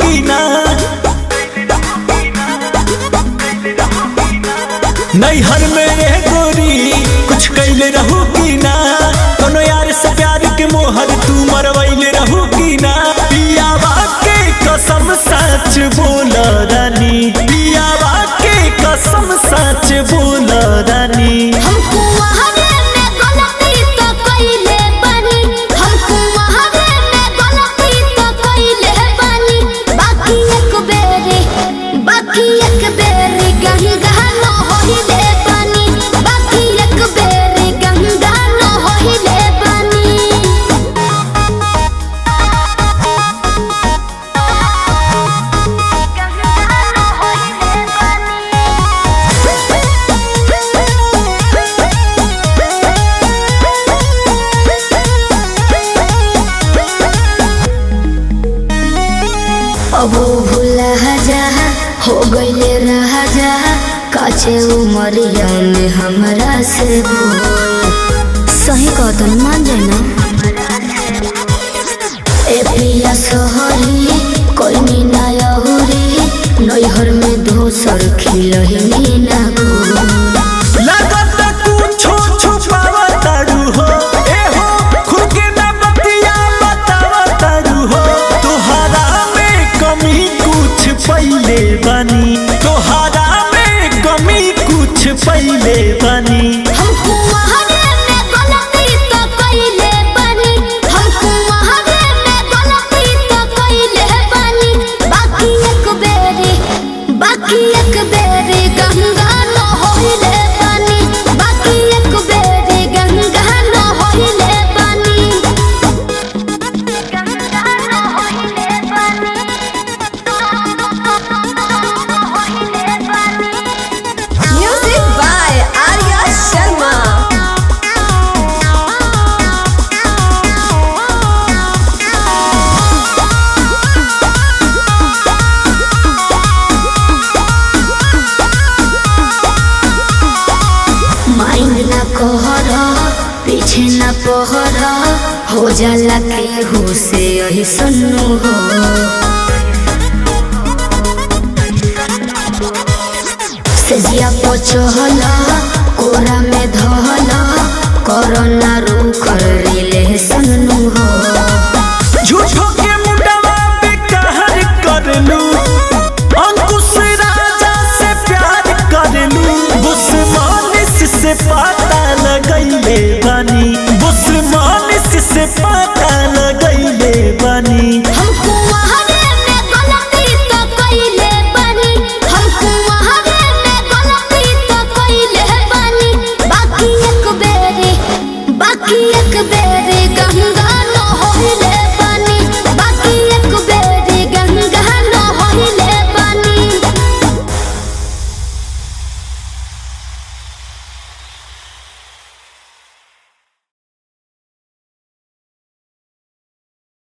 कि ना, नैहर में रह गोरी कुछ कैले रहू कि ना, कोनो यार से प्यार के मोहर तू मरवैले रहू कि ना। पियावा के कसम सच बोल रानी, पियावा के कसम सच बोल रानी। हमको वहारे में गलती तो कइले बानी, हमको वहारे में गलती तो कइले बानी। बाकी एक बेरी गंगा न होइले बानी, बाकी एक बेरी गंगा न होइले बानी। अब भूला जा हो गईले रहा जा, काचे उमरिया में हमरा से बोल। सही कहतन मान जाए ना। ए पिया सोहरी कोई मीना यहुरी, नैहर में दोसर खिलही ना लगता कुछो छुपावतारू हो, ए हो खुद के ना बतिया बतावतारू हो। तोहरा में कमी कुछ पहिले बनी, तोहरा में कमी कुछ पहिले बनी। हमको वहारे में गलती तो कइले बानी, हमको वहारे में गलती तो कइले बानी। बाकी एक बेरी गंगा न होइले बानी, बाकी एक बेरी गंगा न होइले बानी, गंगा न होइले बानी, होइले बानी। Music by Arya Sharma. Mind ना कहर पीछे ना पहर, हो जाला केहू से यही सन्नु हो। सेजिया पचहर